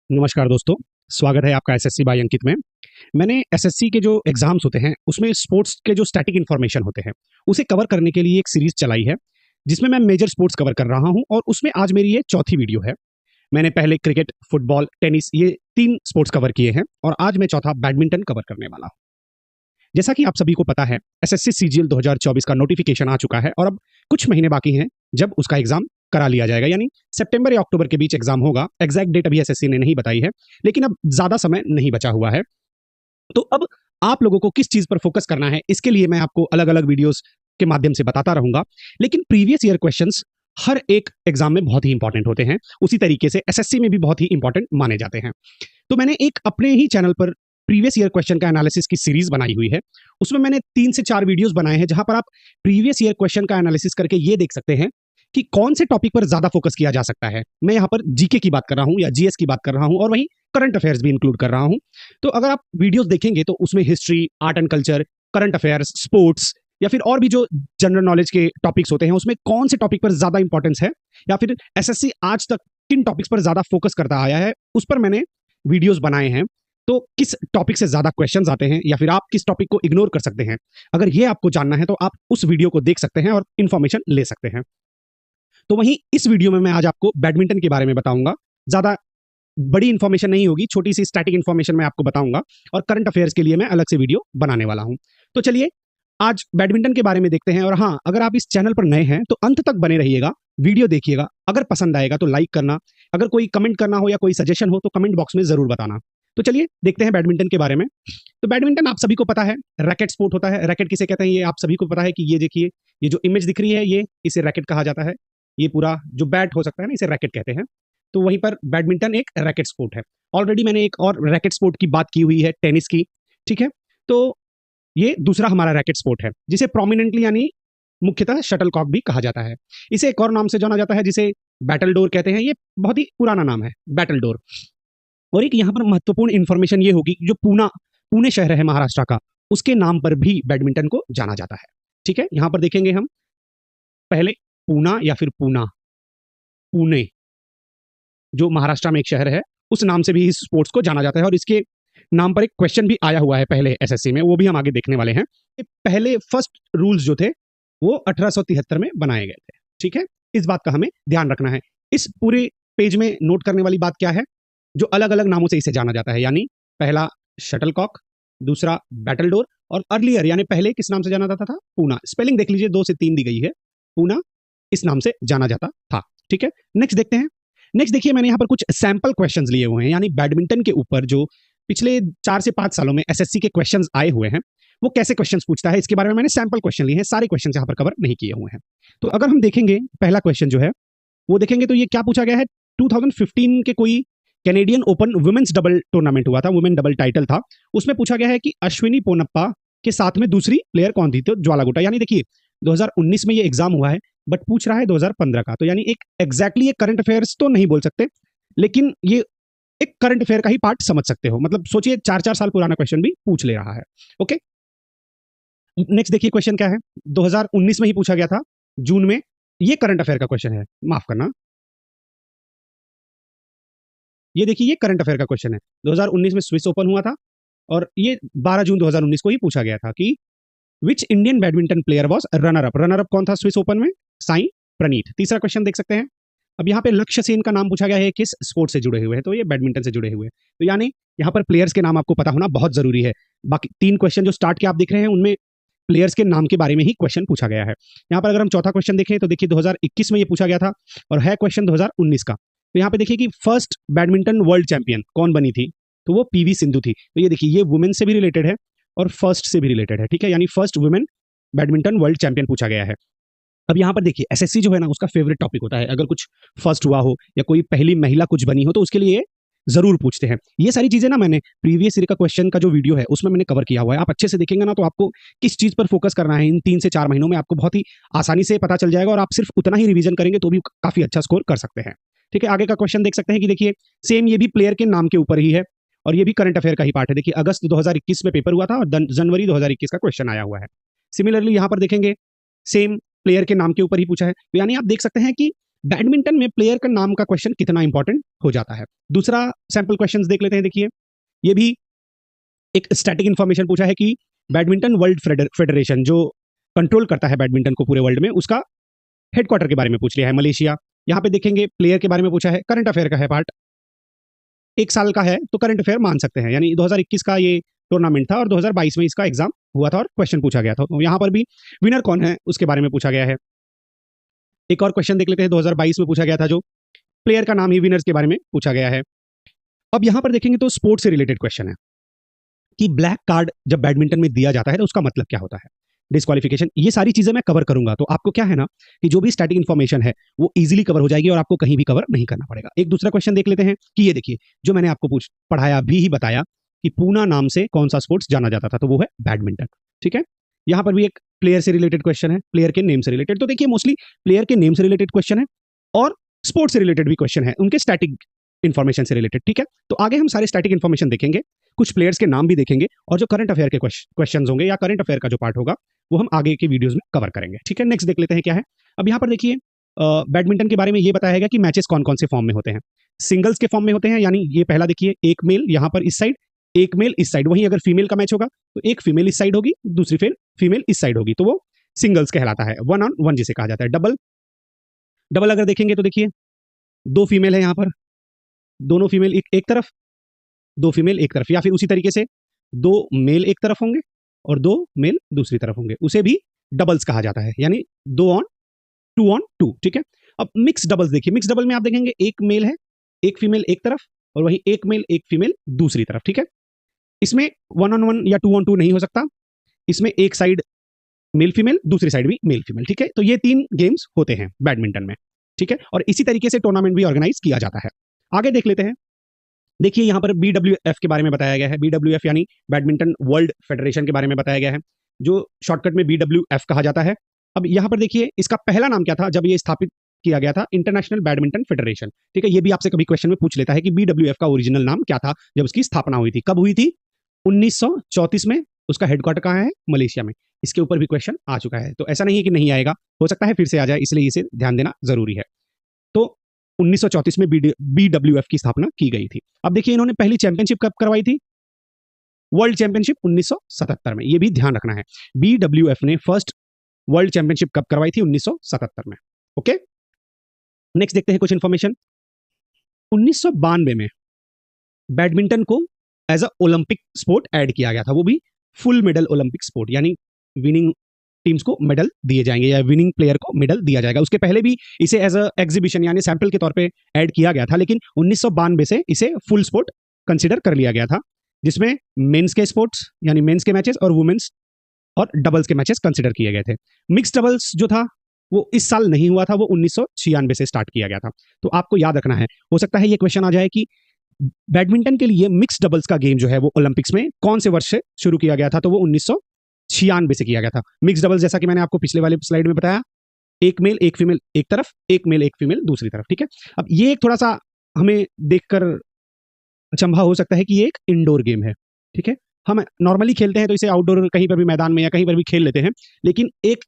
नमस्कार दोस्तों, स्वागत है आपका एसएससी बाय अंकित में। मैंने एसएससी के जो एग्ज़ाम्स होते हैं, उसमें स्पोर्ट्स के जो स्टैटिक इन्फॉर्मेशन होते हैं, उसे कवर करने के लिए एक सीरीज़ चलाई है, जिसमें मैं मेजर स्पोर्ट्स कवर कर रहा हूँ और उसमें आज मेरी ये चौथी वीडियो है। मैंने पहले क्रिकेट, फुटबॉल, टेनिस ये 3 स्पोर्ट्स कवर किए हैं और आज मैं चौथा बैडमिंटन कवर करने वाला हूँ। जैसा कि आप सभी को पता है, एसएससी सीजीएल 2024 का नोटिफिकेशन आ चुका है और अब कुछ महीने बाकी हैं जब उसका एग्ज़ाम करा लिया जाएगा, यानी सितंबर या अक्टूबर के बीच एग्ज़ाम होगा। एग्जैक्ट डेट अभी एसएससी ने नहीं बताई है, लेकिन अब ज़्यादा समय नहीं बचा हुआ है। तो अब आप लोगों को किस चीज़ पर फोकस करना है, इसके लिए मैं आपको अलग-अलग वीडियोज़ के माध्यम से बताता रहूँगा। लेकिन प्रीवियस ईयर क्वेश्चंस हर एक एग्ज़ाम में बहुत ही इंपॉर्टेंट होते हैं। उसी तरीके से एसएससी में भी बहुत ही इंपॉर्टेंट माने जाते हैं। तो मैंने एक अपने ही चैनल पर प्रीवियस ईयर क्वेश्चन का एनालिसिस की सीरीज़ बनाई हुई है। उसमें मैंने 3 से 4 वीडियोज़ बनाए हैं, जहाँ पर आप प्रीवियस ईयर क्वेश्चन का एनालिसिस करके ये देख सकते हैं कि कौन से टॉपिक पर ज़्यादा फोकस किया जा सकता है। मैं यहाँ पर जीके की बात कर रहा हूँ या जीएस की बात कर रहा हूँ और वहीं करंट अफेयर्स भी इंक्लूड कर रहा हूँ। तो अगर आप वीडियोज़ देखेंगे तो उसमें history, art and culture, current affairs, sports या फिर और भी जो जनरल नॉलेज के टॉपिक्स होते हैं, उसमें कौन से टॉपिक पर ज़्यादा इंपॉर्टेंस है या फिर एसएससी आज तक किन टॉपिक्स पर ज़्यादा फोकस करता आया है, उस पर मैंने वीडियोज़ बनाए हैं। तो किस टॉपिक से ज़्यादा क्वेश्चंस आते हैं या फिर आप किस टॉपिक को इग्नोर कर सकते हैं, अगर ये आपको जानना है तो आप उस वीडियो को देख सकते हैं और इन्फॉर्मेशन ले सकते हैं। तो वहीं इस वीडियो में मैं आज आपको बैडमिंटन के बारे में बताऊंगा। ज़्यादा बड़ी इन्फॉर्मेशन नहीं होगी, छोटी सी स्टैटिक इन्फॉर्मेशन मैं आपको बताऊंगा और करंट अफेयर्स के लिए मैं अलग से वीडियो बनाने वाला हूं। तो चलिए आज बैडमिंटन के बारे में देखते हैं। और हाँ, अगर आप इस चैनल पर नए हैं तो अंत तक बने रहिएगा, वीडियो देखिएगा। अगर पसंद आएगा तो लाइक करना, अगर कोई कमेंट करना हो या कोई सजेशन हो तो कमेंट बॉक्स में ज़रूर बताना। तो चलिए देखते हैं बैडमिंटन के बारे में। तो बैडमिंटन आप सभी को पता है, रैकेट स्पोर्ट होता है। रैकेट किसे कहते हैं ये आप सभी को पता है कि ये देखिए, ये जो इमेज दिख रही है ये इसे रैकेट कहा जाता है। ये पूरा जो बैट हो सकता है ना, इसे रैकेट कहते हैं। तो वहीं पर बैडमिंटन एक रैकेट स्पोर्ट है। ऑलरेडी मैंने एक और रैकेट स्पोर्ट की बात की हुई है, टेनिस की। ठीक है, तो ये दूसरा हमारा रैकेट स्पोर्ट है, जिसे प्रोमिनेंटली यानी मुख्यतः शटलकॉक भी कहा जाता है। इसे एक और नाम से जाना जाता है जिसे बैटल डोर कहते हैं। ये बहुत ही पुराना नाम है, बैटल डोर। और एक यहाँ पर महत्वपूर्ण इंफॉर्मेशन ये होगी, जो पुणे शहर है महाराष्ट्र का, उसके नाम पर भी बैडमिंटन को जाना जाता है। ठीक है, यहाँ पर देखेंगे हम पहले पूना या फिर पूना, पुणे जो महाराष्ट्र में एक शहर है, उस नाम से भी इस स्पोर्ट्स को जाना जाता है। और इसके नाम पर एक क्वेश्चन भी आया हुआ है पहले एसएससी में, वो भी हम आगे देखने वाले हैं। पहले फर्स्ट रूल्स जो थे वो 1873 में बनाए गए थे। ठीक है, इस बात का हमें ध्यान रखना है। इस पूरे पेज में नोट करने वाली बात क्या है, जो अलग अलग नामों से इसे जाना जाता है, यानी पहला शटलकॉक, दूसरा बैटल डोर और अर्लियर यानी पहले किस नाम से जाना जाता था, पूना। स्पेलिंग देख लीजिए, 2 से 3 दी गई है, पूना इस नाम से जाना जाता था। ठीक है, नेक्स्ट देखते हैं। नेक्स्ट देखिए, मैंने यहाँ पर कुछ सैंपल क्वेश्चंस लिए हुए हैं, यानी बैडमिंटन के ऊपर जो पिछले 4 से 5 सालों में एसएससी के क्वेश्चंस आए हुए हैं, वो कैसे क्वेश्चंस पूछता है, इसके बारे में मैंने सैंपल क्वेश्चन लिए हैं। सारे क्वेश्चन यहाँ पर कवर नहीं किए हुए हैं। तो अगर हम देखेंगे पहला क्वेश्चन जो है वो देखेंगे, तो ये क्या पूछा गया है, 2015 के कोई Canadian open women's double tournament हुआ था, वुमेन डबल टाइटल था। उसमें पूछा गया है कि अश्विनी पोनप्पा के साथ में दूसरी प्लेयर कौन थी, तो ज्वाला गुट्टा। यानी देखिए 2019 में ये एग्जाम हुआ है, बट पूछ रहा है 2015 का। तो यानी एक एग्जैक्टली एक करंट अफेयर्स तो नहीं बोल सकते, लेकिन ये एक करंट अफेयर का ही पार्ट समझ सकते हो। मतलब सोचिए 4-4 साल पुराना क्वेश्चन भी पूछ ले रहा है। ओके, नेक्स्ट देखिए क्वेश्चन क्या है, 2019 में ही पूछा गया था, जून में। ये करंट अफेयर का क्वेश्चन है, माफ करना, ये देखिए ये करंट अफेयर का क्वेश्चन है। 2019 में स्विस ओपन हुआ था और ये 12 जून 2019 को ही पूछा गया था कि which Indian badminton player was runner up. Runner up कौन था स्विस ओपन में, साई प्रणीत। तीसरा क्वेश्चन देख सकते हैं। अब यहाँ पे लक्ष्य सेन का नाम पूछा गया है, किस स्पोर्ट से जुड़े हुए हैं, तो ये बैडमिंटन से जुड़े हुए हैं। तो यानी यहाँ पर प्लेयर्स के नाम आपको पता होना बहुत जरूरी है। बाकी 3 क्वेश्चन जो स्टार्ट के आप देख रहे हैं, उनमें प्लेयर्स के नाम के बारे में ही क्वेश्चन पूछा गया है। यहाँ पर अगर हम चौथा क्वेश्चन देखें तो देखिए 2021 में ये पूछा गया था और है क्वेश्चन 2019 का। तो यहाँ पे देखिए कि फर्स्ट बैडमिंटन वर्ल्ड चैंपियन कौन बनी थी, तो वो पीवी सिंधु थी। तो ये देखिए ये वुमेन से भी रिलेटेड है और फर्स्ट से भी रिलेटेड है। ठीक है, यानी first women badminton world champion पूछा गया है। अब यहाँ पर देखिए एसएससी जो है ना, उसका फेवरेट टॉपिक होता है, अगर कुछ फर्स्ट हुआ हो या कोई पहली महिला कुछ बनी हो तो उसके लिए जरूर पूछते हैं। ये सारी चीजें ना मैंने प्रीवियस ईयर का क्वेश्चन का जो वीडियो है उसमें मैंने कवर किया हुआ है। आप अच्छे से देखेंगे ना तो आपको किस चीज पर फोकस करना है इन 3 से 4 महीनों में आपको बहुत ही आसानी से पता चल जाएगा और आप सिर्फ उतना ही रिवीजन करेंगे तो भी काफी अच्छा स्कोर कर सकते हैं। ठीक है, आगे का क्वेश्चन देख सकते हैं कि देखिए सेम ये भी प्लेयर के नाम के ऊपर ही है और ये भी करंट अफेयर का ही पार्ट है। देखिए अगस्त 2021 में पेपर हुआ था और जनवरी 2021 का क्वेश्चन आया हुआ है। सिमिलरली यहाँ पर देखेंगे सेम प्लेयर के नाम के ऊपर ही पूछा है। तो यानी आप देख सकते हैं कि बैडमिंटन में प्लेयर का नाम का क्वेश्चन कितना इंपॉर्टेंट हो जाता है। दूसरा सैंपल क्वेश्चन देख लेते हैं। देखिए, ये भी एक स्टैटिक इंफॉर्मेशन पूछा है कि बैडमिंटन वर्ल्ड फेडरेशन जो कंट्रोल करता है बैडमिंटन को पूरे वर्ल्ड में, उसका हेडक्वार्टर के बारे में पूछ लिया है, मलेशिया। यहाँ पे देखेंगे प्लेयर के बारे में पूछा है, करंट अफेयर का है पार्ट, 1 साल का है तो करंट अफेयर मान सकते हैं, यानी 2021 का ये टूर्नामेंट था और 2022 में इसका एग्जाम हुआ था और क्वेश्चन पूछा गया था। तो यहाँ पर भी विनर कौन है उसके बारे में पूछा गया है। एक और क्वेश्चन देख लेते हैं, 2022 में पूछा गया था, जो प्लेयर का नाम ही विनर्स के बारे में पूछा गया है। अब यहाँ पर देखेंगे तो स्पोर्ट्स से रिलेटेड क्वेश्चन है कि ब्लैक कार्ड जब बैडमिंटन में दिया जाता है तो उसका मतलब क्या होता है, डिस्क्वालिफिकेशन, ये सारी चीजें मैं कवर करूंगा। तो आपको क्या है ना कि जो भी स्टैटिक इन्फॉर्मेशन है वो इजीली कवर हो जाएगी और आपको कहीं भी कवर नहीं करना पड़ेगा। एक दूसरा क्वेश्चन देख लेते हैं कि ये देखिए, जो मैंने आपको पढ़ाया भी ही बताया कि पूना नाम से कौन सा स्पोर्ट्स जाना जाता था, तो वो है बैडमिंटन। ठीक है, यहाँ पर भी एक प्लेयर से रिलेटेड क्वेश्चन है, प्लेयर के नेम से रिलेटेड। तो देखिए, मोस्टली प्लेयर के नेम से रिलेटेड क्वेश्चन है और स्पोर्ट्स से रिलेटेड भी क्वेश्चन है, उनके स्टैटिक इन्फॉर्मेशन से रिलेटेड। ठीक है, तो आगे हम सारे स्टैटिक इन्फॉर्मेशन देखेंगे, कुछ प्लेयर्स के नाम भी देखेंगे और जो करंट अफेयर के क्वेश्चंस होंगे या करंट अफेयर का जो पार्ट होगा वो हम आगे के वीडियोस में कवर करेंगे। ठीक है, नेक्स्ट देख लेते हैं क्या है। अब यहाँ पर देखिए, बैडमिंटन के बारे में ये बताया गया कि मैचेस कौन कौन से फॉर्म में होते हैं। सिंगल्स के फॉर्म में होते हैं, यानी ये पहला देखिए, एक मेल यहाँ पर इस साइड, एक मेल इस साइड। वहीं अगर फीमेल का मैच होगा तो एक फीमेल इस साइड होगी, दूसरी फीमेल इस साइड होगी, तो वो सिंगल्स कहलाता है। 1-on-1 जिसे कहा जाता है। डबल अगर देखेंगे तो देखिए, 2 फीमेल है यहाँ पर, दोनों फीमेल एक तरफ, 2 फीमेल एक तरफ, या फिर उसी तरीके से 2 मेल एक तरफ होंगे और 2 मेल दूसरी तरफ होंगे, उसे भी डबल्स कहा जाता है, यानी 2-on-2 ठीक है। अब मिक्स डबल्स देखिए, मिक्स डबल में आप देखेंगे एक मेल है, एक फीमेल एक तरफ और वही एक मेल एक फीमेल दूसरी तरफ। ठीक है, इसमें 1-on-1 या 2-on-2 नहीं हो सकता, इसमें एक साइड मेल फीमेल, दूसरी साइड भी मेल फीमेल। ठीक है, तो ये 3 गेम्स होते हैं बैडमिंटन में। ठीक है, और इसी तरीके से टूर्नामेंट भी ऑर्गेनाइज किया जाता है। आगे देख लेते हैं। देखिए, यहाँ पर BWF के बारे में बताया गया है। BWF यानी बैडमिंटन वर्ल्ड फेडरेशन के बारे में बताया गया है, जो शॉर्टकट में BWF कहा जाता है। अब यहाँ पर देखिए, इसका पहला नाम क्या था जब ये स्थापित किया गया था, इंटरनेशनल बैडमिंटन फेडरेशन। ठीक है, ये भी आपसे कभी क्वेश्चन में पूछ लेता है कि BWF का ओरिजिनल नाम क्या था जब उसकी स्थापना हुई थी, कब हुई थी। 1934 में। उसका हेडक्वार्टर कहाँ है, मलेशिया में। इसके ऊपर भी क्वेश्चन आ चुका है, तो ऐसा नहीं है कि नहीं आएगा, हो सकता है फिर से आ जाए, इसलिए इसे ध्यान देना जरूरी है। तो 1934 में BWF की स्थापना की गई थी। अब देखिए, इन्होंने पहली चैंपियनशिप कब करवाई थी, वर्ल्ड चैंपियनशिप 1977 में। ये भी ध्यान रखना है, BWF ने फर्स्ट वर्ल्ड चैंपियनशिप कब करवाई थी, 1977 में। ओके, नेक्स्ट देखते हैं कुछ इंफॉर्मेशन। 1992 में बैडमिंटन को as a Olympic sport add किया गया था, वो भी फुल मेडल ओलंपिक स्पोर्ट, यानी विनिंग टीम्स को मेडल दिए जाएंगे या विनिंग प्लेयर को मेडल दिया जाएगा। उसके पहले भी इसे एज अ एग्जीबिशन यानी सैंपल के तौर पे ऐड किया गया था, लेकिन 1992 से इसे फुल स्पोर्ट कंसीडर कर लिया गया था, जिसमें मेंस के स्पोर्ट्स यानी मेंस के मैचेस और वुमेन्स और डबल्स के मैचेस कंसीडर किए गए थे। मिक्स डबल्स जो था वो इस साल नहीं हुआ था, वो 1996 से स्टार्ट किया गया था। तो आपको याद रखना है, हो सकता है ये क्वेश्चन आ जाए कि बैडमिंटन के लिए मिक्स डबल्स का गेम जो है वो ओलंपिक्स में कौन से वर्ष से शुरू किया गया था, तो वो 1996 से किया गया था। मिक्स डबल्स जैसा कि मैंने आपको पिछले वाले स्लाइड में बताया, एक मेल एक फीमेल एक तरफ, एक मेल एक फीमेल दूसरी तरफ। ठीक है, अब ये एक थोड़ा सा हमें देखकर अचंभा हो सकता है कि ये एक इंडोर गेम है। ठीक है, हम नॉर्मली खेलते हैं तो इसे आउटडोर कहीं पर भी मैदान में या कहीं पर भी खेल लेते हैं, लेकिन एक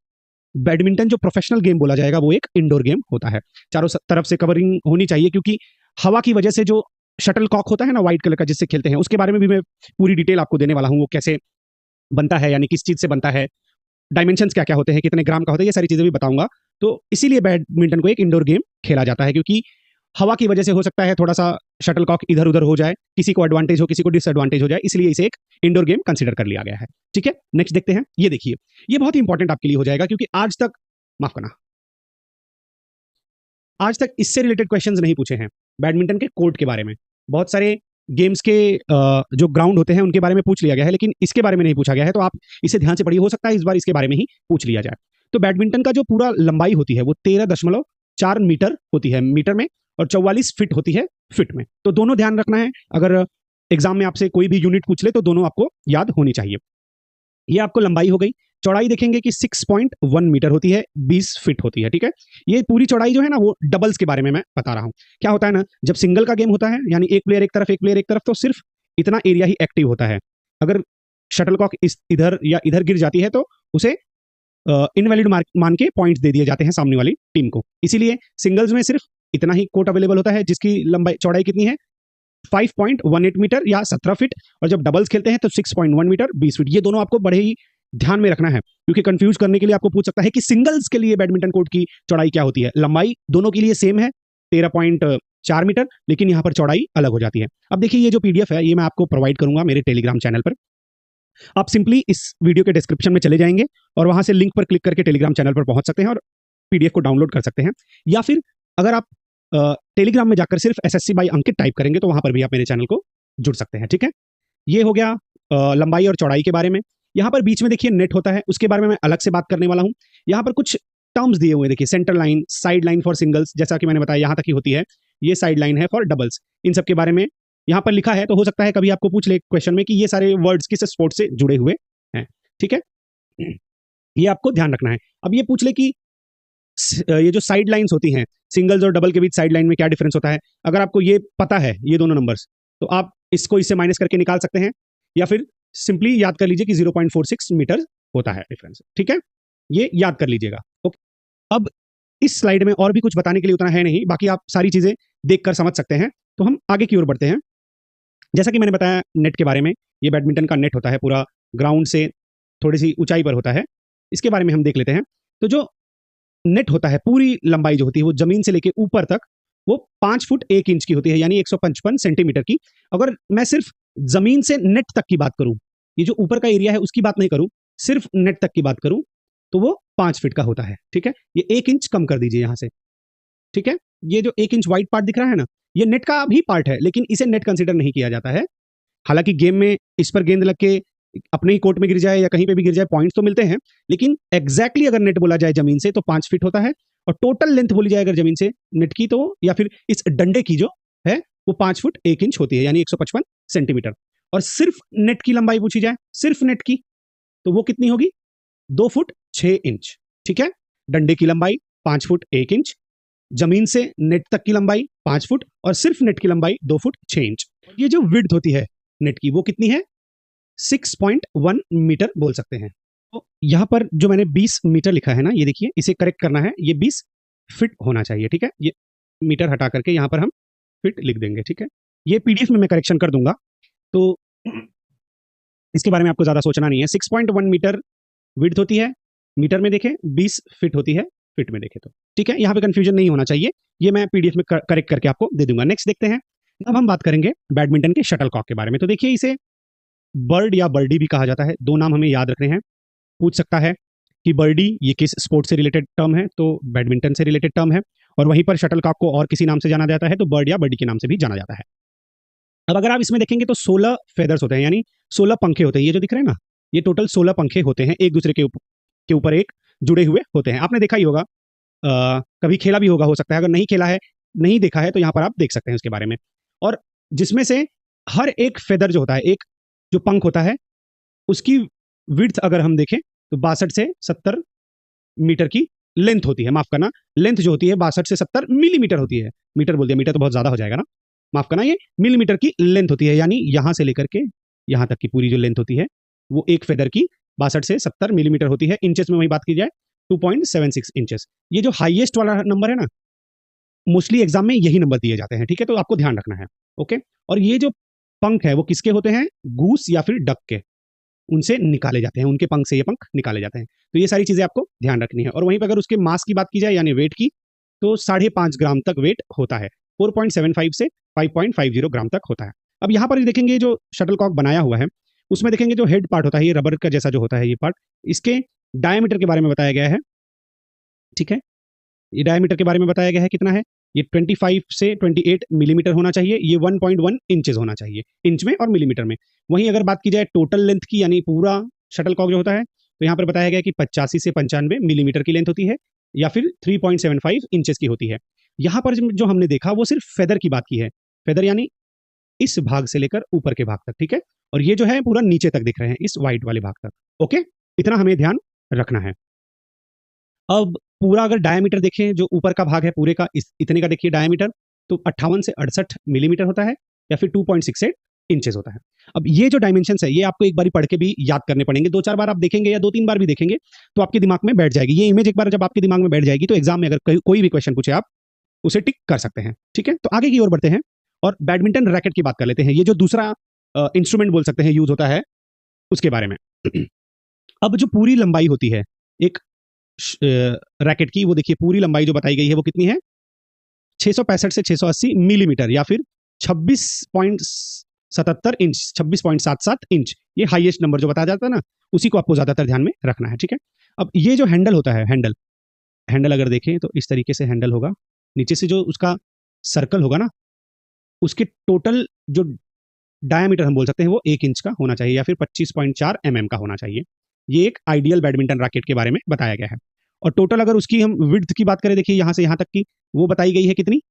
बैडमिंटन जो प्रोफेशनल गेम बोला जाएगा वो एक इंडोर गेम होता है। चारों तरफ से कवरिंग होनी चाहिए, क्योंकि हवा की वजह से जो शटल कॉक होता है ना व्हाइट कलर का जिससे खेलते हैं, उसके बारे में भी मैं पूरी डिटेल आपको देने वाला हूँ, वो कैसे बनता है, यानी किस चीज से बनता है, डायमेंशंस क्या क्या होते हैं, कितने ग्राम का होता है, ये सारी चीजें भी बताऊंगा। तो इसीलिए बैडमिंटन को एक इंडोर गेम खेला जाता है, क्योंकि हवा की वजह से हो सकता है थोड़ा सा शटल कॉक इधर उधर हो जाए, किसी को एडवांटेज हो किसी को डिसएडवांटेज हो जाए, इसलिए इसे एक इंडोर गेम कंसिडर कर लिया गया है। ठीक है, नेक्स्ट देखते हैं। ये देखिए, ये बहुत इंपॉर्टेंट आपके लिए हो जाएगा, क्योंकि आज तक, माफ करना, आज तक इससे रिलेटेड क्वेश्चंस नहीं पूछे हैं बैडमिंटन के कोर्ट के बारे में। बहुत सारे गेम्स के जो ग्राउंड होते हैं उनके बारे में पूछ लिया गया है, लेकिन इसके बारे में नहीं पूछा गया है, तो आप इसे ध्यान से पढ़िए, हो सकता है इस बार इसके बारे में ही पूछ लिया जाए। तो बैडमिंटन का जो पूरा लंबाई होती है वो 13.4 मीटर होती है मीटर में, और 44 फीट होती है फीट में। तो दोनों ध्यान रखना है, अगर एग्जाम में आपसे कोई भी यूनिट पूछ ले तो दोनों आपको याद होनी चाहिए। ये आपको लंबाई हो गई। चौड़ाई देखेंगे कि 6.1 मीटर होती है, 20 फीट होती है। ठीक है, ये पूरी चौड़ाई जो है ना वो डबल्स के बारे में मैं बता रहा हूं। क्या होता है ना, जब सिंगल का गेम होता है यानी एक प्लेयर एक तरफ एक प्लेयर एक तरफ, तो सिर्फ इतना एरिया ही एक्टिव होता है। अगर शटलकॉक इधर या इधर गिर जाती है तो उसे इनवैलिड मान के पॉइंट्स दे दिए जाते हैं सामने वाली टीम को। इसीलिए सिंगल्स में सिर्फ इतना ही कोर्ट अवेलेबल होता है जिसकी लंबाई चौड़ाई कितनी है 5.18 मीटर या 17 फीट, और जब डबल्स खेलते हैं तो 6.1 मीटर 20 फीट। ये दोनों आपको बड़े ही ध्यान में रखना है, क्योंकि कंफ्यूज करने के लिए आपको पूछ सकता है कि सिंगल्स के लिए बैडमिंटन कोर्ट की चौड़ाई क्या होती है। लंबाई दोनों के लिए सेम है 13.4 मीटर, लेकिन यहाँ पर चौड़ाई अलग हो जाती है। अब देखिए ये जो पीडीएफ है ये मैं आपको प्रोवाइड करूंगा मेरे टेलीग्राम चैनल पर। आप सिंपली इस वीडियो के डिस्क्रिप्शन में चले जाएंगे और वहां से लिंक पर क्लिक करके टेलीग्राम चैनल पर पहुंच सकते हैं और पीडीएफ को डाउनलोड कर सकते हैं। या फिर अगर आप टेलीग्राम में जाकर सिर्फ एसएससी बाय अंकित टाइप करेंगे तो वहां पर भी आप मेरे चैनल को जुड़ सकते हैं। ठीक है, ये हो गया लंबाई और चौड़ाई के बारे में। यहाँ पर बीच में देखिए नेट होता है, उसके बारे में मैं अलग से बात करने वाला हूँ। यहाँ पर कुछ टर्म्स दिए हुए देखिए, centre line, side line for singles, जैसा कि मैंने बताया यहाँ तक ही होती है। ये साइड लाइन है फॉर डबल्स। इन सब के बारे में यहाँ पर लिखा है, तो हो सकता है कभी आपको पूछ ले क्वेश्चन में कि ये सारे वर्ड्स किस स्पोर्ट से जुड़े हुए हैं। ठीक है, ये आपको ध्यान रखना है। अब ये पूछ ले कि ये जो साइड लाइंस होती हैं सिंगल्स और डबल के बीच साइड लाइन में क्या डिफरेंस होता है। अगर आपको ये पता है ये दोनों नंबर्स, तो आप इसको इससे माइनस करके निकाल सकते हैं, या फिर सिंपली याद कर लीजिए कि 0.46 मीटर होता है डिफरेंस। ठीक है, ये याद कर लीजिएगा। ओके, अब इस स्लाइड में और भी कुछ बताने के लिए उतना है नहीं, बाकी आप सारी चीजें देखकर समझ सकते हैं। तो हम आगे की ओर बढ़ते हैं। जैसा कि मैंने बताया नेट के बारे में, ये बैडमिंटन का नेट होता है, पूरा ग्राउंड से थोड़ी सी ऊंचाई पर होता है। इसके बारे में हम देख लेते हैं। तो जो नेट होता है, पूरी लंबाई जो होती है वो जमीन से लेके ऊपर तक वो 5 फुट 1 इंच की होती है, यानी 155 सेंटीमीटर की। अगर मैं सिर्फ जमीन से नेट तक की बात करूं, ये जो ऊपर का एरिया है उसकी बात नहीं करूं, सिर्फ नेट तक की बात करूं, तो वो 5 फीट का होता है। ठीक है, ये 1 इंच कम कर दीजिए यहां से। ठीक है, ये जो 1 इंच व्हाइट पार्ट दिख रहा है ना, ये नेट का भी पार्ट है, लेकिन इसे नेट कंसिडर नहीं किया जाता है। हालांकि गेम में इस पर गेंद लग के अपने ही कोर्ट में गिर जाए या कहीं पे भी गिर जाए, पॉइंट्स तो मिलते हैं, लेकिन एग्जैक्टली अगर नेट बोला जाए जमीन से तो 5 फीट होता है, और टोटल लेंथ बोली जाए अगर जमीन से नेट की, तो या फिर इस डंडे की जो है वो 5 फुट 1 इंच होती है, यानी 155 सेंटीमीटर। और सिर्फ नेट की लंबाई पूछी जाए, सिर्फ नेट की, तो वो कितनी होगी 2 फुट 6 इंच। ठीक है, डंडे की लंबाई 5 फुट 1 इंच, जमीन से नेट तक की लंबाई 5 फुट, और सिर्फ नेट की लंबाई 2 फुट 6 इंच। ये जो विड्थ होती है नेट की वो कितनी है 6.1 मीटर बोल सकते हैं। तो यहां पर जो मैंने 20 मीटर लिखा है ना, ये देखिए, इसे करेक्ट करना है, ये 20 फिट होना चाहिए। ठीक है, ये मीटर हटा करके यहां पर हम फिट लिख देंगे। ठीक है, ये पीडीएफ में मैं करेक्शन कर दूंगा, तो इसके बारे में आपको ज्यादा सोचना नहीं है। 6.1 मीटर विड्थ होती है, मीटर में देखें 20 फिट होती है, फिट में देखें तो। ठीक है, यहाँ पे कंफ्यूजन नहीं होना चाहिए, ये मैं पीडीएफ में करेक्ट करके आपको दे दूंगा। नेक्स्ट देखते हैं, अब हम बात करेंगे बैडमिंटन के शटलकॉक के बारे में। तो देखिए, इसे बर्ड या बर्डी भी कहा जाता है, दो नाम हमें याद रखने हैं। पूछ सकता है कि बर्डी ये किस स्पोर्ट से रिलेटेड टर्म है, तो बैडमिंटन से रिलेटेड टर्म है, और वहीं पर शटलकॉक को और किसी नाम से जाना जाता है तो बर्ड या बर्डी के नाम से भी जाना जाता है। अब अगर आप इसमें देखेंगे तो 16 फेदर्स होते हैं, यानी 16 पंखे होते हैं। ये जो दिख रहे हैं ना, ये टोटल 16 पंखे होते हैं, एक दूसरे के ऊपर एक जुड़े हुए होते हैं। आपने देखा ही होगा, कभी खेला भी होगा हो सकता है, अगर नहीं खेला है, नहीं देखा है, तो यहाँ पर आप देख सकते हैं उसके बारे में। और जिसमें से हर एक फेदर जो होता है, एक जो पंख होता है, उसकी विड्थ अगर हम देखें तो 62 से 70 मीटर की लेंथ होती है। माफ करना, लेंथ जो होती है 62 से 70 मिलीमीटर होती है। मीटर बोल दिया, मीटर तो बहुत ज्यादा हो जाएगा ना, माफ करना, ये मिलीमीटर की लेंथ होती है, यानी यहां से लेकर के यहां तक की पूरी जो लेंथ होती है वो एक फेदर की 62 से 70 मिलीमीटर होती है। इंचेस में वही बात की जाए 2.76 इंचेस। ये जो हाईएस्ट वाला नंबर है ना, मोस्टली एग्जाम में यही नंबर दिए जाते हैं। ठीक है, तो आपको ध्यान रखना है। ओके, और ये जो पंख है वो किसके होते हैं, गूस या फिर डक के, उनसे निकाले जाते हैं, उनके पंख से ये पंख निकाले जाते हैं। तो ये सारी चीजें आपको ध्यान रखनी है। और वहीं पर अगर उसके मास की बात की जाए यानी वेट की, तो 5.5 ग्राम तक वेट होता है, 4.75 से 5.50 ग्राम तक होता है। अब यहाँ पर देखेंगे जो शटलकॉक बनाया हुआ है, उसमें देखेंगे जो हेड पार्ट होता है, ये रबर का जैसा जो होता है ये पार्ट, इसके डायमीटर के बारे में बताया गया है। ठीक है, ये डायमीटर के बारे में बताया गया है कितना है, ये 25 से 28 मिलीमीटर होना चाहिए, ये 1.1 इंचेस होना चाहिए, इंच में और मिलीमीटर में। वहीं अगर बात की जाए टोटल लेंथ की, यानी पूरा शटलकॉक जो होता है, तो यहाँ पर बताया गया कि 85 से 95 मिलीमीटर की लेंथ होती है, या फिर 3.75 इंचेस की होती है। यहाँ पर जो हमने देखा वो सिर्फ फेदर की बात की है, फेदर यानी इस भाग से लेकर ऊपर के भाग तक। ठीक है, और ये जो है पूरा नीचे तक दिख रहे हैं, इस व्हाइट वाले भाग तक। ओके, इतना हमें ध्यान रखना है। अब पूरा अगर डायमीटर देखें, जो ऊपर का भाग है पूरे का इतने का देखिए डायमीटर, तो 58 से 68 मिलीमीटर होता है, या फिर 2.68 इंचेस होता है। अब ये जो डायमेंशंस है ये आपको एक बारी पढ़ के भी याद करने पड़ेंगे, 2-4 बार आप देखेंगे या 2-3 बार भी देखेंगे तो आपके दिमाग में बैठ जाएगी। ये इमेज एक बार जब आपके दिमाग में बैठ जाएगी तो एग्जाम में अगर कोई भी क्वेश्चन पूछे आप उसे टिक कर सकते हैं। ठीक है, तो आगे की ओर बढ़ते हैं और बैडमिंटन रैकेट की बात कर लेते हैं। ये जो दूसरा इंस्ट्रूमेंट बोल सकते हैं यूज होता है उसके बारे में। अब जो पूरी लंबाई होती है एक रैकेट की, वो देखिए पूरी लंबाई जो बताई गई है वो कितनी है, 665 से 680 मिलीमीटर या फिर 26.77 इंच, 26.77 इंच। ये हाईएस्ट नंबर जो बताया जाता है ना, उसी को आपको ज्यादातर ध्यान में रखना है। ठीक है, अब ये जो हैंडल होता है, हैंडल हैंडल अगर देखें तो इस तरीके से हैंडल होगा। नीचे से जो उसका सर्कल होगा ना, उसके टोटल जो डायमीटर हम बोल सकते हैं वो 1 इंच का होना चाहिए या फिर 25.4 mm का होना चाहिए। ये एक आइडियल बैडमिंटन रैकेट के बारे में बताया गया है। और टोटल अगर उसकी हम विड्थ की बात करें, देखिए यहां से यहां तक की वो बताई गई है कितनी,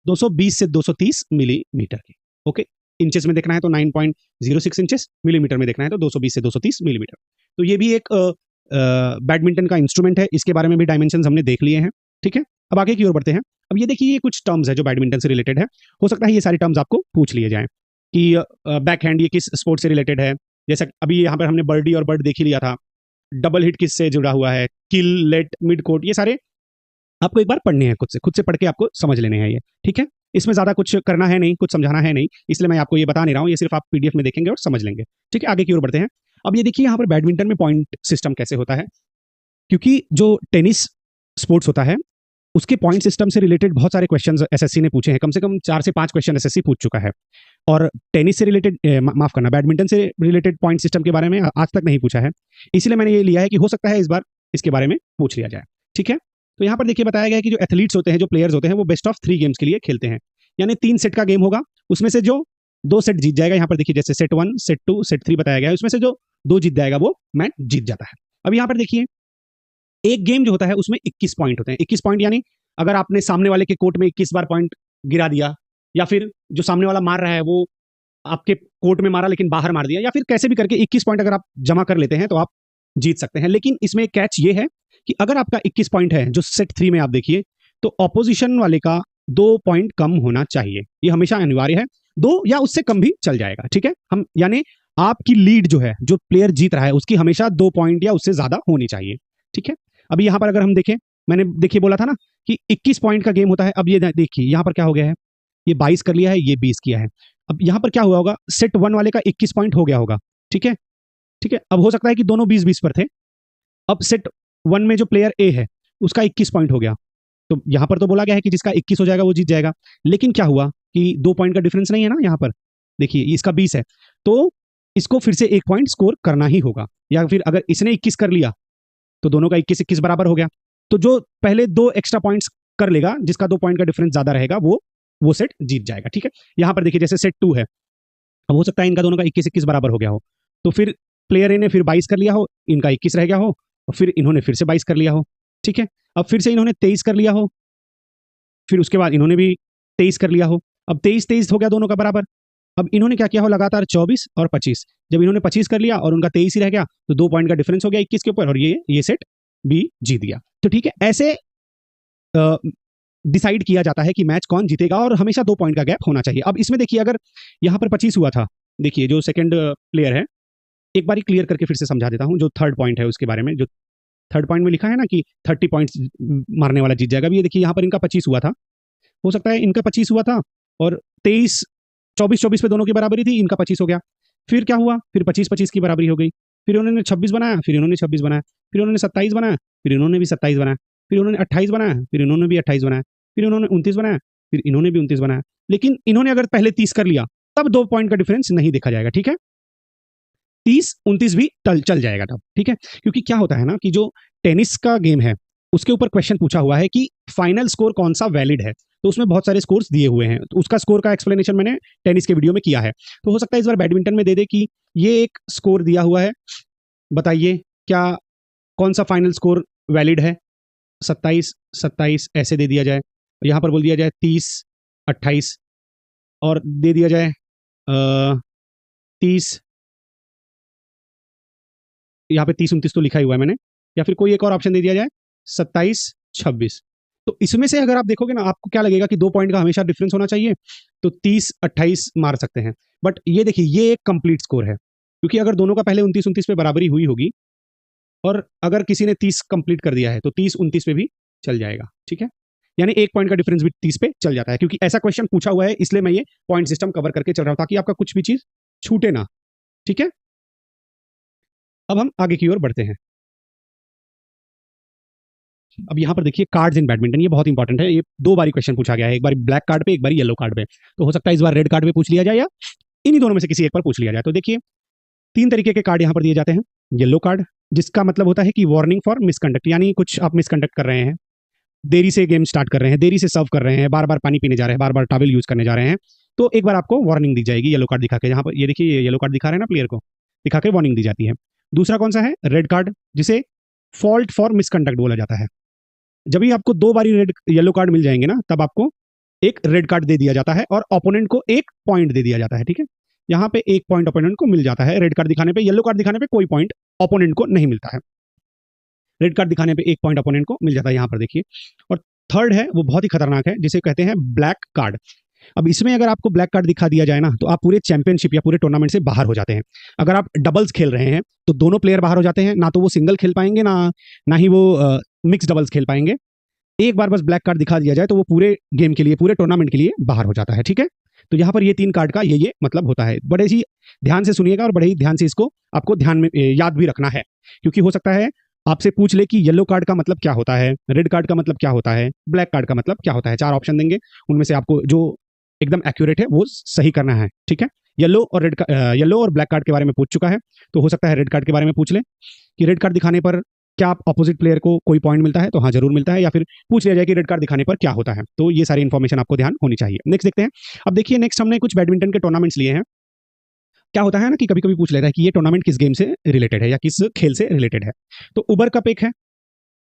220 से 230 मिलीमीटर की। ओके, इंचेस में देखना है तो 9.06 इंचेस, मिलीमीटर में देखना है तो 220 से 230 मिलीमीटर। तो ये भी एक बैडमिंटन का इंस्ट्रूमेंट है, इसके बारे में भी डायमेंशन हमने देख लिए हैं। ठीक है, अब आगे की ओर बढ़ते हैं। अब ये देखिए, ये कुछ टर्म्स है जो बैडमिंटन से रिलेटेड है। हो सकता है ये सारी टर्म्स आपको पूछ लिए जाएं कि बैक हैंड ये किस स्पोर्ट से रिलेटेड है। जैसा अभी यहाँ पर हमने बर्डी और बर्ड देख ही लिया था। डबल हिट किस से जुड़ा हुआ है, किल, लेट, मिड कोर्ट, ये सारे आपको एक बार पढ़ने हैं, खुद से पढ़ के आपको समझ लेने हैं ये। ठीक है, इसमें ज्यादा कुछ करना है नहीं, कुछ समझाना है नहीं, इसलिए मैं आपको ये बता नहीं रहा हूँ, ये सिर्फ आप पीडीएफ में देखेंगे और समझ लेंगे। ठीक है, आगे की ओर बढ़ते हैं। अब ये देखिए यहाँ पर बैडमिंटन में पॉइंट सिस्टम कैसे होता है, क्योंकि जो टेनिस स्पोर्ट्स होता है उसके पॉइंट सिस्टम से रिलेटेड बहुत सारे क्वेश्चंस एसएससी ने पूछे हैं। कम से कम 4 से 5 क्वेश्चन एसएससी पूछ चुका है। और टेनिस से रिलेटेड, माफ करना, बैडमिंटन से रिलेटेड पॉइंट सिस्टम के बारे में आज तक नहीं पूछा है। इसलिए मैंने ये लिया है कि हो सकता है इस बार इसके बारे में पूछ लिया जाए। ठीक है, तो यहाँ पर देखिए बताया गया है कि जो एथलीट्स होते हैं, जो प्लेयर्स होते हैं, वो बेस्ट ऑफ 3 गेम्स के लिए खेलते हैं। यानी 3 सेट का गेम होगा, उसमें से जो 2 सेट जीत जाएगा, यहाँ पर देखिए जैसे सेट 1, सेट 2, सेट 3 बताया गया है, उसमें से जो 2 जीत जाएगा वो मैच जीत जाता है। अब यहाँ पर देखिए एक गेम जो होता है उसमें 21 पॉइंट होते हैं। 21 पॉइंट यानी अगर आपने सामने वाले के कोर्ट में 21 बार पॉइंट गिरा दिया, या फिर जो सामने वाला मार रहा है वो आपके कोर्ट में मारा लेकिन बाहर मार दिया, या फिर कैसे भी करके 21 पॉइंट अगर आप जमा कर लेते हैं तो आप जीत सकते हैं। लेकिन इसमें एक कैच ये है कि अगर आपका 21 पॉइंट है, जो सेट 3 में आप देखिए, तो ऑपोजिशन वाले का 2 पॉइंट कम होना चाहिए। ये हमेशा अनिवार्य है, 2 या उससे कम भी चल जाएगा। ठीक है, हम यानी आपकी लीड जो है, जो प्लेयर जीत रहा है, उसकी हमेशा 2 पॉइंट या उससे ज्यादा होनी चाहिए। ठीक है, अभी यहां पर अगर हम देखें, मैंने देखिए बोला था ना कि 21 पॉइंट का गेम होता है। अब ये देखिए यहां पर क्या हो गया है, ये 22 कर लिया है, ये 20 किया है। अब यहां पर क्या हुआ होगा, सेट 1 वाले का 21 पॉइंट हो गया होगा। ठीक है, ठीक है, अब हो सकता है कि दोनों 20-20 पर थे। अब सेट 1 में जो प्लेयर ए है उसका 21 पॉइंट हो गया, तो यहां पर तो बोला गया है कि जिसका 21 हो जाएगा वो जीत जाएगा। लेकिन क्या हुआ कि 2 पॉइंट का डिफरेंस नहीं है ना, यहां पर देखिए इसका 20 है, तो इसको फिर से 1 पॉइंट स्कोर करना ही होगा। या फिर अगर इसने 21 कर लिया तो दोनों का 21-21 बराबर हो गया। तो जो पहले 2 एक्स्ट्रा पॉइंट्स कर लेगा, जिसका 2 पॉइंट का डिफरेंस ज्यादा रहेगा, वो सेट जीत जाएगा। ठीक है, यहां पर देखिए जैसे सेट 2 है, अब हो सकता है इनका दोनों का 21-21 बराबर हो गया हो, तो फिर प्लेयर ए ने फिर 22 कर लिया हो, इनका 21 रह गया हो, और फिर इन्होंने फिर से 22 कर लिया हो। ठीक है, अब फिर से इन्होंने 23 कर लिया हो, फिर उसके बाद इन्होंने भी 23 कर लिया हो। अब 23-23 हो गया दोनों का बराबर। अब इन्होंने क्या किया हो, लगातार 24 और 25, जब इन्होंने 25 कर लिया और उनका 23 ही रह गया, तो 2 पॉइंट का डिफरेंस हो गया 21 के ऊपर, और ये सेट भी जीत गया। तो ठीक है, ऐसे डिसाइड किया जाता है कि मैच कौन जीतेगा, और हमेशा 2 पॉइंट का गैप होना चाहिए। अब इसमें देखिए अगर यहाँ पर 25 हुआ था, देखिए जो सेकंड प्लेयर है, एक बार क्लियर करके फिर से समझा देता हूँ जो थर्ड पॉइंट है उसके बारे में। जो थर्ड पॉइंट में लिखा है ना कि 30 पॉइंट्स मारने वाला जीत जाएगा, अब ये देखिए यहाँ पर इनका 25 हुआ था, हो सकता है इनका 25 हुआ था और 23, 24-24 पे दोनों की बराबरी थी, इनका 25 हो गया। फिर क्या हुआ, फिर 25-25 की बराबरी हो गई, फिर उन्होंने 26 बनाया, फिर इन्होंने 26 बनाया, फिर उन्होंने 27 बनाया, फिर इन्होंने भी 27 बनाया, फिर उन्होंने 28 बनाया, फिर इन्होंने भी 28 बनाया, फिर उन्होंने 29 बनाया, फिर इन्होंने भी 29 बनाया। लेकिन इन्होंने अगर पहले 30 कर लिया तब 2 पॉइंट का डिफरेंस नहीं देखा जाएगा। ठीक है, 30-29 भी चल जाएगा तब। ठीक है, क्योंकि क्या होता है ना कि जो टेनिस का गेम है उसके ऊपर क्वेश्चन पूछा हुआ है कि फाइनल स्कोर कौन सा वैलिड है, तो उसमें बहुत सारे स्कोर्स दिए हुए हैं, तो उसका स्कोर का एक्सप्लेनेशन मैंने टेनिस के वीडियो में किया है। तो हो सकता है इस बार बैडमिंटन में दे दे कि ये एक स्कोर दिया हुआ है, बताइए क्या कौन सा फाइनल स्कोर वैलिड है, 27-27 ऐसे दे दिया जाए, यहाँ पर बोल दिया जाए 30-28, और दे दिया जाए 30, यहाँ पे 30-29 तो लिखा ही हुआ है मैंने, या फिर कोई एक और ऑप्शन दे दिया जाए 27-26। तो इसमें से अगर आप देखोगे ना, आपको क्या लगेगा कि 2 पॉइंट का हमेशा डिफरेंस होना चाहिए, तो 30-28 मार सकते हैं। बट ये देखिए, ये एक कंप्लीट स्कोर है, क्योंकि अगर दोनों का पहले 29-29 पे बराबरी हुई होगी और अगर किसी ने 30 कंप्लीट कर दिया है, तो 30-29 पे भी चल जाएगा, ठीक है? यानी 1 पॉइंट का डिफरेंस भी 30 पे चल जाता है, क्योंकि ऐसा क्वेश्चन पूछा हुआ है, इसलिए मैं ये पॉइंट सिस्टम कवर करके चल रहा हूँ, ताकि आपका कुछ भी चीज़ छूटे ना, ठीक है? अब हम आगे की ओर बढ़ते हैं। अब यहाँ पर देखिए, कार्ड्स इन बैडमिंटन, ये बहुत इंपॉर्टेंट है। ये 2 बारी क्वेश्चन पूछा गया है, एक बारी ब्लैक कार्ड पे, एक बारी येलो कार्ड पे। तो हो सकता है इस बार रेड कार्ड पे पूछ लिया जाए या इन्हीं दोनों में से किसी एक पर पूछ लिया जाए। तो देखिए, 3 तरीके के कार्ड यहाँ पर दिए जाते हैं। येलो कार्ड, जिसका मतलब होता है कि वार्निंग फॉर मिसकंडक्ट, यानी कुछ आप मिसकंडक्ट कर रहे हैं, देरी से गेम स्टार्ट कर रहे हैं, देरी से सर्व कर रहे हैं, बार-बार पानी पीने जा रहे हैं, बार-बार टॉवल यूज़ करने जा रहे हैं, तो एक बार आपको वार्निंग दी जाएगी येलो कार्ड दिखा के। यहाँ पर ये देखिए, ये येलो कार्ड दिखा रहे हैं ना प्लेयर को, दिखा के वार्निंग दी जाती है। दूसरा कौन सा है? रेड कार्ड, जिसे फॉल्ट फॉर मिसकंडक्ट बोला जाता है। जब भी आपको 2 बारी रेड येलो कार्ड मिल जाएंगे ना, तब आपको एक रेड कार्ड दे दिया जाता है और ओपोनेंट को 1 पॉइंट दे दिया जाता है, ठीक है? यहाँ पे 1 पॉइंट ओपोनेंट को मिल जाता है रेड कार्ड दिखाने पे। येलो कार्ड दिखाने पे कोई पॉइंट ओपोनेंट को नहीं मिलता है। रेड कार्ड दिखाने पे 1 पॉइंट ओपोनेंट को मिल जाता है, यहाँ पर देखिए। और थर्ड है, वो बहुत ही खतरनाक है, जिसे कहते हैं ब्लैक कार्ड। अब इसमें अगर आपको ब्लैक कार्ड दिखा दिया जाए ना, तो आप पूरे चैंपियनशिप या पूरे टूर्नामेंट से बाहर हो जाते हैं। अगर आप डबल्स खेल रहे हैं, तो दोनों प्लेयर बाहर हो जाते हैं, ना तो वो सिंगल खेल पाएंगे, ना ही वो मिक्स डबल्स खेल पाएंगे। एक बार बस ब्लैक कार्ड दिखा दिया जाए, तो वो पूरे गेम के लिए, पूरे टूर्नामेंट के लिए बाहर हो जाता है, ठीक है? तो यहाँ पर ये 3 कार्ड का ये मतलब होता है। बड़े ही ध्यान से सुनिएगा और बड़े ही ध्यान से इसको आपको ध्यान में याद भी रखना है, क्योंकि हो सकता है आपसे पूछ ले कि येलो कार्ड का मतलब क्या होता है, रेड कार्ड का मतलब क्या होता है, ब्लैक कार्ड का मतलब क्या होता है। 4 ऑप्शन देंगे, उनमें से आपको जो एकदम एक्यूरेट है वो सही करना है, ठीक है? येलो और ब्लैक कार्ड के बारे में पूछ चुका है, तो हो सकता है रेड कार्ड के बारे में पूछ ले कि रेड कार्ड दिखाने पर क्या आप अपोजिट प्लेयर को कोई पॉइंट मिलता है, तो हाँ जरूर मिलता है, या फिर पूछ लिया जाए कि रेड कार्ड दिखाने पर क्या होता है। तो ये सारी इन्फॉर्मेशन आपको ध्यान होनी चाहिए। नेक्स्ट देखते हैं। अब देखिए, नेक्स्ट हमने कुछ बैडमिंटन के टूर्नामेंट्स लिए हैं। क्या होता है ना कि कभी कभी पूछ लेता है कि ये टूर्नामेंट किस गेम से रिलेटेड है या किस खेल से रिलेटेड है। तो उबर कप एक है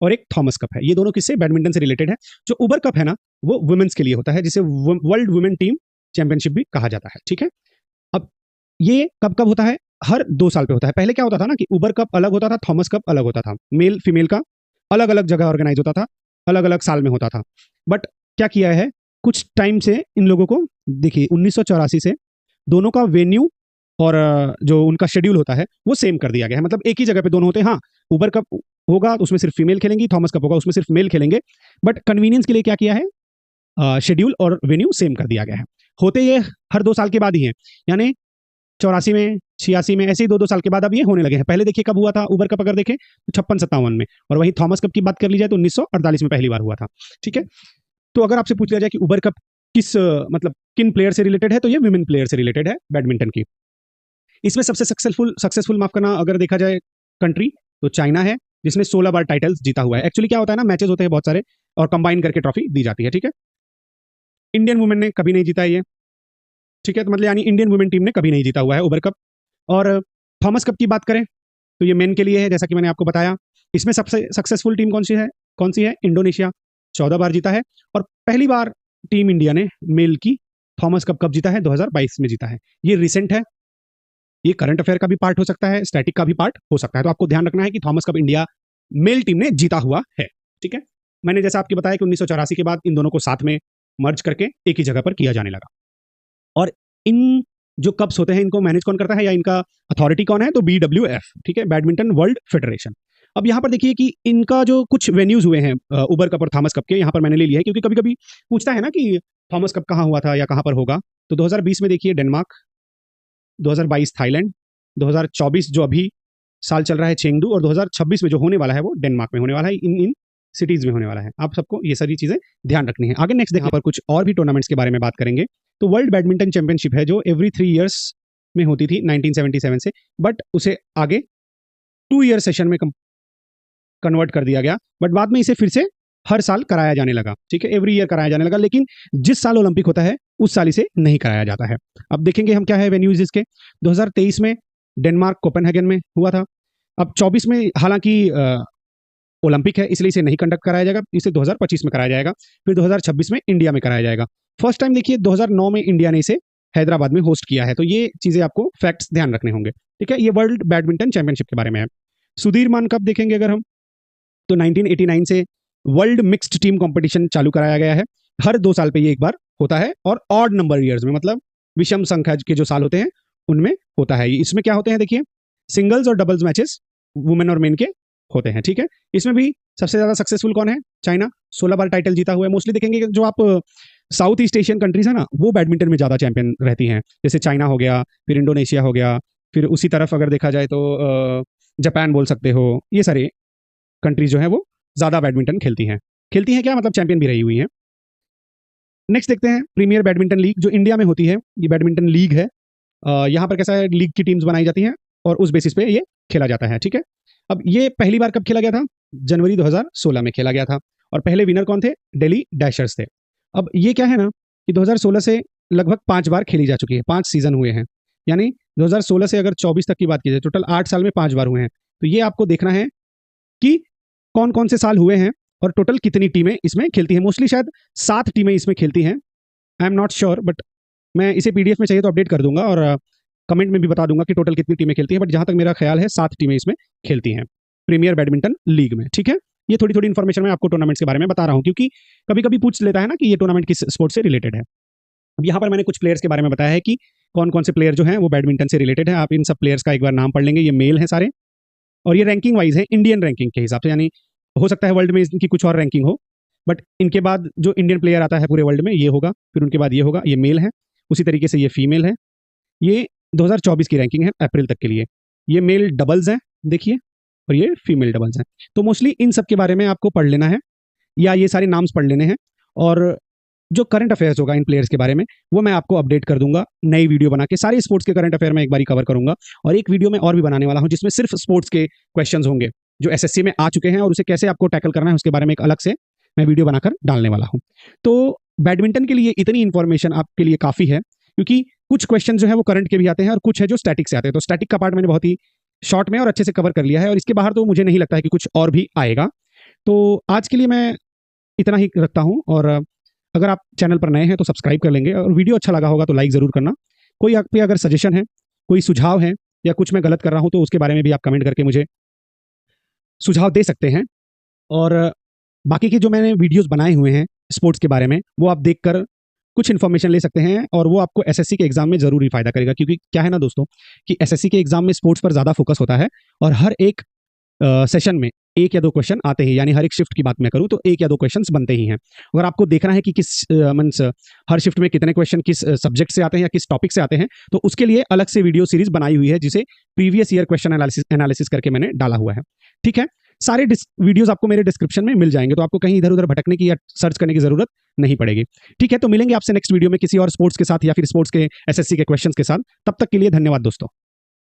और एक थॉमस कप है। ये दोनों किससे? बैडमिंटन से रिलेटेड है। जो उबर कप है ना, वो वुमेन्स के लिए होता है, जिसे वर्ल्ड वुमेन टीम चैंपियनशिप भी कहा जाता है, ठीक है? अब ये कब कब होता है? हर 2 साल पे होता है। पहले क्या होता था ना कि उबर कप अलग होता था, थॉमस कप अलग होता था। मेल फीमेल का अलग अलग जगह ऑर्गेनाइज होता था, अलग अलग साल में होता था। बट क्या किया है, कुछ टाइम से इन लोगों को, देखिए 1984 से दोनों का वेन्यू और जो उनका शेड्यूल होता है वो सेम कर दिया गया है। मतलब एक ही जगह पे दोनों होते हैं। हाँ, उबर कप होगा तो उसमें सिर्फ फीमेल खेलेंगी, थॉमस कप होगा उसमें सिर्फ मेल खेलेंगे। बट कन्वीनियंस के लिए क्या किया है, शेड्यूल और वेन्यू सेम कर दिया गया है। होते ये हर 2 साल के बाद ही है, यानी 84 में, 86 में, ऐसे ही 2-2 साल के बाद अब ये होने लगे हैं। पहले देखिए कब हुआ था उबर कप, अगर देखें तो 56-57 में, और वहीं थॉमस कप की बात कर ली जाए तो 1948 में पहली बार हुआ था, ठीक है? तो अगर आपसे पूछ लिया जाए कि उबर कप किस मतलब किन प्लेयर से रिलेटेड है, तो ये विमेन प्लेयर से रिलेटेड है बैडमिंटन की। इसमें सबसे सक्सेसफुल माफ करना, अगर देखा जाए कंट्री, तो चाइना है, जिसने 16 बार टाइटल्स जीता हुआ है। एक्चुअली क्या होता है ना, मैचेस होते हैं बहुत सारे और कंबाइन करके ट्रॉफी दी जाती है, ठीक है? इंडियन वुमेन ने कभी नहीं जीता है ये, ठीक है? तो मतलब यानी इंडियन वुमेन टीम ने कभी नहीं जीता हुआ है उबर कप। और थॉमस कप की बात करें तो ये मेन के लिए है, जैसा कि मैंने आपको बताया। इसमें सबसे सक्सेसफुल टीम कौन सी है? इंडोनेशिया, 14 बार जीता है। और पहली बार टीम इंडिया ने मेल की थॉमस कप कब जीता है? 2022 में जीता है। ये रिसेंट है, ये करंट अफेयर का भी पार्ट हो सकता है, स्टैटिक का भी पार्ट हो सकता है। तो आपको ध्यान रखना है कि Thomas Cup India male team ने जीता हुआ है, ठीक है? मैंने जैसा आपको बताया कि 1984 के बाद इन दोनों को साथ में मर्ज करके एक ही जगह पर किया जाने लगा। और इन जो कप्स होते हैं, इनको मैनेज कौन करता है या इनका अथॉरिटी कौन है? तो BWF, ठीक है? Badminton world federation. अब यहाँ पर देखिए कि इनका जो कुछ वेन्यूज हुए हैं उबर कप और थॉमस कप के, यहाँ पर मैंने ले लिया है, क्योंकि कभी कभी पूछता है ना कि थॉमस कप कहाँ हुआ था या कहाँ पर होगा। तो 2020 में देखिए डेनमार्क, 2022 थाईलैंड, 2024 जो अभी साल चल रहा है चेंगडू, और 2026 में जो होने वाला है वो डेनमार्क में होने वाला है। इन सिटीज में होने वाला है। आप सबको ये सारी चीजें ध्यान रखनी है। आगे नेक्स्ट देखिए, यहाँ पर कुछ और भी टूर्नामेंट्स के बारे में बात करेंगे। तो वर्ल्ड बैडमिंटन चैंपियनशिप है, जो एवरी 3 ईयर्स में होती थी 1977 से, बट उसे आगे 2 ईयर सेशन में कन्वर्ट कर दिया गया। बट बाद में इसे फिर से हर साल कराया जाने लगा, ठीक है? एवरी ईयर कराया जाने लगा, लेकिन जिस साल ओलंपिक होता है उस साल इसे नहीं कराया जाता है। अब देखेंगे हम क्या है वेन्यूज इसके। 2023 में डेनमार्क कोपेनहेगन में हुआ था। अब 24 में हालांकि ओलंपिक है, इसलिए इसे नहीं कंडक्ट कराया जाएगा, इसे 2025 में कराया जाएगा। फिर 2026 में इंडिया में कराया जाएगा। फर्स्ट टाइम देखिए 2009 में इंडिया ने इसे हैदराबाद में होस्ट किया है। तो ये चीजें आपको फैक्ट्स ध्यान रखने होंगे, ठीक है? ये वर्ल्ड बैडमिंटन चैंपियनशिप के बारे में है। सुधीरमान कप देखेंगे अगर हम, तो 1989 से वर्ल्ड मिक्स्ड टीम कंपटीशन चालू कराया गया है। हर 2 साल पे ये एक बार होता है और ऑड नंबर ईयर्स में, मतलब विषम संख्या के जो साल होते हैं उनमें होता है। इसमें क्या होते हैं देखिए, सिंगल्स और डबल्स मैचेस वुमेन और मेन के होते हैं, ठीक है। इसमें भी सबसे ज्यादा सक्सेसफुल कौन है? चाइना, 16 बार टाइटल जीता हुआ है। मोस्टली देखेंगे कि जो आप साउथ ईस्ट एशियन कंट्रीज है ना, वो बैडमिंटन में ज्यादा चैंपियन रहती हैं। जैसे चाइना हो गया, फिर इंडोनेशिया हो गया, फिर उसी तरफ अगर देखा जाए तो जापान बोल सकते हो। ये सारे कंट्रीज जो है वो ज्यादा बैडमिंटन खेलती हैं। खेलती हैं क्या मतलब, चैंपियन भी रही हुई हैं। नेक्स्ट देखते हैं प्रीमियर बैडमिंटन लीग, जो इंडिया में होती है। ये बैडमिंटन लीग है। यहाँ पर कैसा है, लीग की टीम्स बनाई जाती हैं और उस बेसिस पे ये खेला जाता है, ठीक है। अब ये पहली बार कब खेला गया था? जनवरी 2016 में खेला गया था और पहले विनर कौन थे? दिल्ली डैशर्स थे। अब ये क्या है ना कि 2016 से लगभग 5 बार खेली जा चुकी है, 5 सीजन हुए हैं। यानी 2016 से अगर 24 तक की बात की जाए, टोटल 8 साल में 5 बार हुए हैं। तो ये आपको देखना है कि कौन कौन से साल हुए हैं और टोटल कितनी टीमें इसमें खेलती हैं। मोस्टली शायद 7 टीमें इसमें खेलती हैं, I am not sure, but मैं इसे पीडीएफ में चाहिए तो अपडेट कर दूंगा और कमेंट में भी बता दूंगा कि टोटल कितनी टीमें खेलती हैं। बट जहां तक मेरा ख्याल है 7 टीमें इसमें खेलती हैं प्रीमियर बैडमिंटन लीग में, ठीक है। ये थोड़ी थोड़ी इन्फॉर्मेशन मैं आपको टूर्नामेंट्स के बारे में बता रहा हूं, क्योंकि कभी कभी पूछ लेता है ना कि ये टूर्नामेंट किस स्पोर्ट से रिलेटेड है। अब यहाँ पर मैंने कुछ प्लेयर्स के बारे में बताया है कि कौन कौन से प्लेयर जो हैं वो बैडमिंटन से रिलेटेड है। आप इन सब प्लेयर्स का एक बार नाम पढ़ लेंगे। ये मेल हैं सारे और ये रैंकिंग वाइज है, इंडियन रैंकिंग के हिसाब से। यानी हो सकता है वर्ल्ड में इनकी कुछ और रैंकिंग हो, बट इनके बाद जो इंडियन प्लेयर आता है पूरे वर्ल्ड में ये होगा, फिर उनके बाद ये होगा। ये मेल है, उसी तरीके से ये फीमेल है। ये 2024 की रैंकिंग है अप्रैल तक के लिए। ये मेल डबल्स हैं देखिए, और ये फीमेल डबल्स हैं। तो मोस्टली इन सब के बारे में आपको पढ़ लेना है या ये सारे नाम्स पढ़ लेने हैं। और जो करंट अफेयर्स होगा इन प्लेयर्स के बारे में वो मैं आपको अपडेट कर दूंगा, नई वीडियो बना के। सारे स्पोर्ट्स के करंट अफेयर में एक बार कवर करूंगा और एक वीडियो में और भी बनाने वाला हूं जिसमें सिर्फ स्पोर्ट्स के क्वेश्चंस होंगे जो एसएससी में आ चुके हैं और उसे कैसे आपको टैकल करना है उसके बारे में एक अलग से मैं वीडियो बनाकर डालने वाला हूं। तो बैडमिंटन के लिए इतनी इंफॉर्मेशन आपके लिए काफी है, क्योंकि कुछ क्वेश्चन जो है वो करंट के भी आते हैं और कुछ है जो स्टैटिक से आते हैं। तो स्टैटिक का पार्ट मैंने बहुत ही शॉर्ट में और अच्छे से कवर कर लिया है और इसके बाहर तो मुझे नहीं लगता है कि कुछ और भी आएगा। तो आज के लिए मैं इतना ही रखता हूं और अगर आप चैनल पर नए हैं तो सब्सक्राइब कर लेंगे और वीडियो अच्छा लगा होगा तो लाइक ज़रूर करना। कोई आप पे अगर सजेशन है, कोई सुझाव है या कुछ मैं गलत कर रहा हूं तो उसके बारे में भी आप कमेंट करके मुझे सुझाव दे सकते हैं। और बाकी के जो मैंने वीडियोस बनाए हुए हैं स्पोर्ट्स के बारे में वो आप देखकर कुछ इन्फॉर्मेशन ले सकते हैं और वो आपको एसएससी के एग्जाम में जरूर ही फायदा करेगा। क्योंकि क्या है ना दोस्तों कि एसएससी के एग्जाम में स्पोर्ट्स पर ज़्यादा फोकस होता है और हर एक सेशन में 1 या 2 क्वेश्चन आते हैं। यानी हर एक शिफ्ट की बात मैं करूं तो 1 या 2 क्वेश्चंस बनते ही हैं। अगर आपको देखना है कि किस मींस हर शिफ्ट में कितने क्वेश्चन किस सब्जेक्ट से आते हैं या किस टॉपिक से आते हैं, तो उसके लिए अलग से वीडियो सीरीज बनाई हुई है जिसे प्रीवियस ईयर क्वेश्चन एनालिसिस करके मैंने डाला हुआ है, ठीक है। सारे वीडियोस आपको मेरे डिस्क्रिप्शन में मिल जाएंगे, तो आपको कहीं इधर उधर भटकने की या सर्च करने की जरूरत नहीं पड़ेगी, ठीक है। तो मिलेंगे आपसे नेक्स्ट वीडियो में किसी और स्पोर्ट्स के साथ या फिर स्पोर्ट्स के एसएससी के क्वेश्चंस के साथ। तब तक के लिए धन्यवाद दोस्तों।